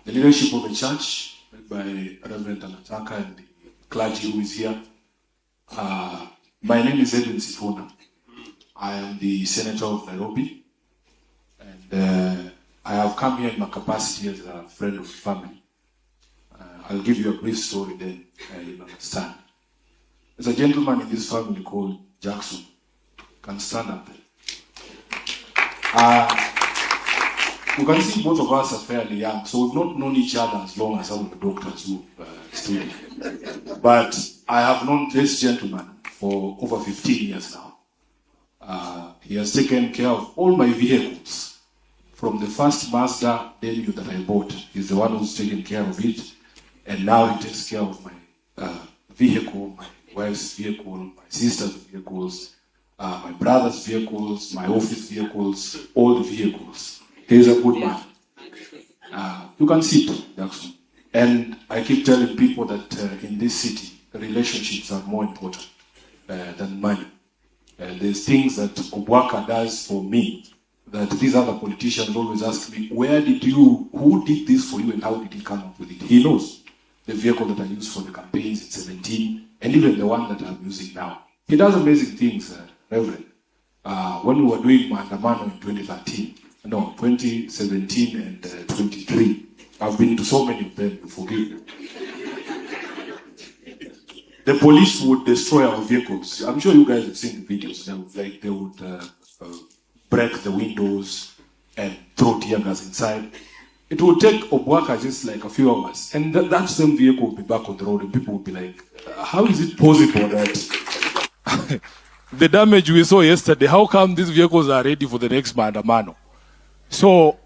the leadership of the church, led by Reverend Obwaka and the clergy who is here. My name is Sifuna. I am the Senator of Nairobi, and I have come here in my capacity as a friend of the family. I'll give you a brief story, then you'll understand. There's a gentleman in this family called Jackson. Can stand up there. You can see both of us are fairly young, so we've not known each other as long as some of the doctors who studied. But I have known this gentleman for over 15 years now. He has taken care of all my vehicles. From the first Mazda Ndio that I bought, he's the one who's taken care of it. And now he takes care of my vehicle, my wife's vehicle, my sister's vehicles, my brother's vehicles, my office vehicles, all the vehicles. He's a good man. You can see it, Jackson. And I keep telling people that in this city, relationships are more important than money. There's things that Obwaka does for me that these other politicians always ask me, who did this for you and how did he come up with it? He knows the vehicle that I used for the campaigns in 17 and even the one that I'm using now. He does amazing things, Reverend. When we were doing Maandamano in 2017 and 23, I've been to so many of them, you forgive me. The police would destroy our vehicles. I'm sure you guys have seen the videos. They would break the windows and throw tear gas inside. It would take Obwaka just like a few hours, and that same vehicle would be back on the road, and people would be like, how is it possible that the damage we saw yesterday, how come these vehicles are ready for the next Maandamano? So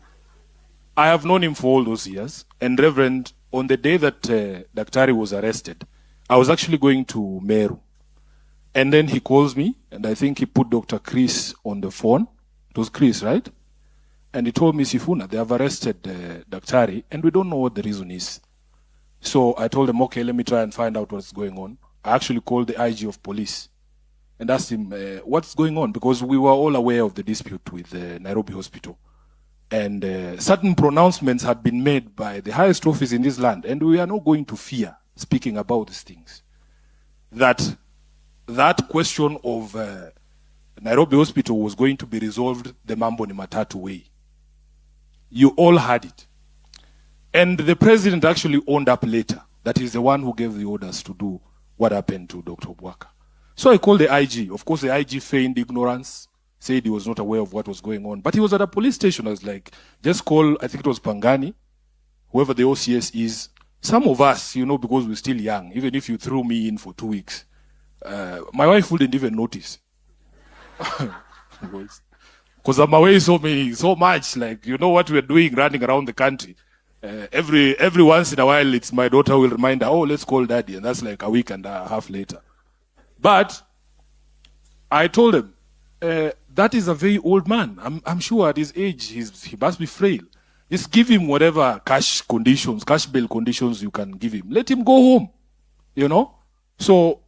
I have known him for all those years. And Reverend, on the day that Daktari was arrested, I was actually going to Meru. And then he calls me, and I think he put Dr. Chris on the phone. It was Chris, right? And he told me, Sifuna, they have arrested Daktari, and we don't know what the reason is. So I told him, okay, let me try and find out what's going on. I actually called the IG of police and asked him, what's going on? Because we were all aware of the dispute with Nairobi Hospital. And certain pronouncements had been made by the highest office in this land, and we are not going to fear speaking about these things. That question of Nairobi Hospital was going to be resolved the Mambo ni Matatu way. You all had it. And the president actually owned up later that he's the one who gave the orders to do what happened to Dr. Obwaka. So I called the IG. Of course, the IG feigned ignorance, said he was not aware of what was going on. But he was at a police station. I was like, just call, I think it was Pangani, whoever the OCS is. Some of us, because we're still young, even if you threw me in for 2 weeks, my wife wouldn't even notice. Because I'm away so much, like, what we're doing, running around the country. Every once in a while, it's my daughter will remind her, oh, let's call daddy. And that's like a week and a half later. But I told him, that is a very old man. I'm sure at his age, he must be frail. Just give him whatever cash bail conditions you can give him. Let him go home, So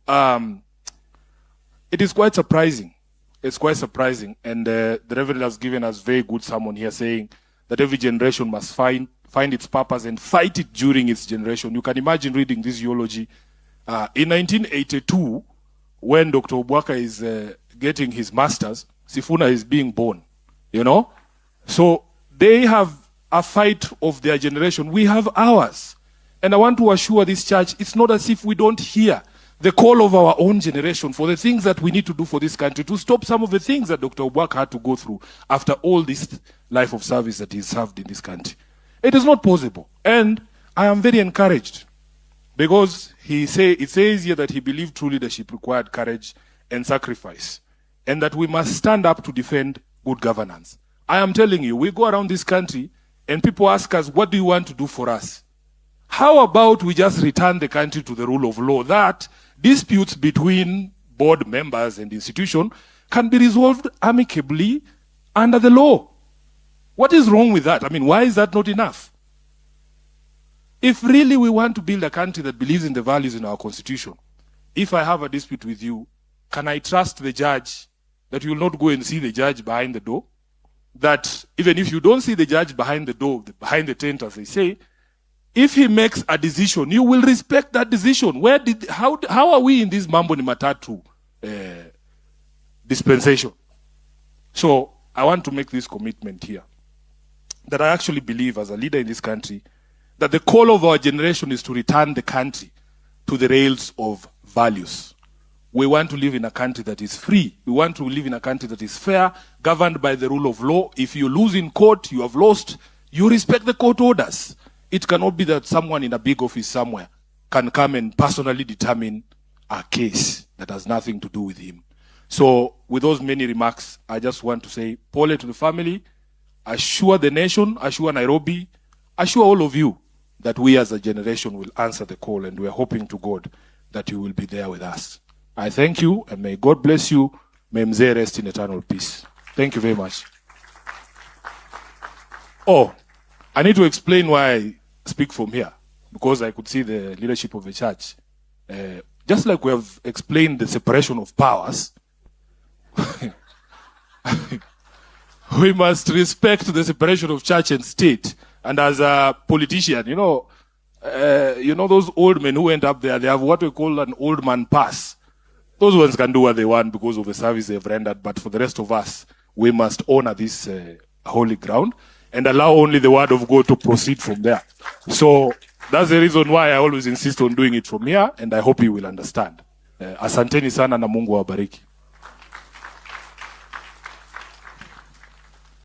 it is quite surprising. It's quite surprising. And the Reverend has given us very good sermon here saying that every generation must find its purpose and fight it during its generation. You can imagine reading this eulogy. In 1982, when Dr. Obwaka is getting his master's, Sifuna is being born, So they have a fight of their generation. We have ours. And I want to assure this church, it's not as if we don't hear the call of our own generation for the things that we need to do for this country to stop some of the things that Dr. Obwaka had to go through after all this life of service that he served in this country. It is not possible. And I am very encouraged because it says here that he believed true leadership required courage and sacrifice and that we must stand up to defend good governance. I am telling you, we go around this country and people ask us, what do you want to do for us? How about we just return the country to the rule of law, that disputes between board members and institution can be resolved amicably under the law? What is wrong with that? Why is that not enough? If really we want to build a country that believes in the values in our constitution, if I have a dispute with you, can I trust the judge that you will not go and see the judge behind the door? that even if you don't see the judge behind the door, behind the tent, as they say, if he makes a decision, you will respect that decision. How are we in this Mambo ni Matatu dispensation? So I want to make this commitment here, that I actually believe as a leader in this country, that the call of our generation is to return the country to the rails of values. We want to live in a country that is free. We want to live in a country that is fair, governed by the rule of law. If you lose in court, you have lost. You respect the court orders. It cannot be that someone in a big office somewhere can come and personally determine a case that has nothing to do with him. So with those many remarks, I just want to say, pole to the family, assure the nation, assure Nairobi, assure all of you that we as a generation will answer the call, and we are hoping to God that you will be there with us. I thank you, and may God bless you. May Mzee rest in eternal peace. Thank you very much. Oh, I need to explain why I speak from here, because I could see the leadership of the church. Just like we have explained the separation of powers, we must respect the separation of church and state. And as a politician, you know those old men who went up there, they have what we call an old man pass. Those ones can do what they want because of the service they've rendered. But for the rest of us, we must honor this holy ground and allow only the word of God to proceed from there. So that's the reason why I always insist on doing it from here, and I hope you will understand. Asanteni sana na Mungu awabariki.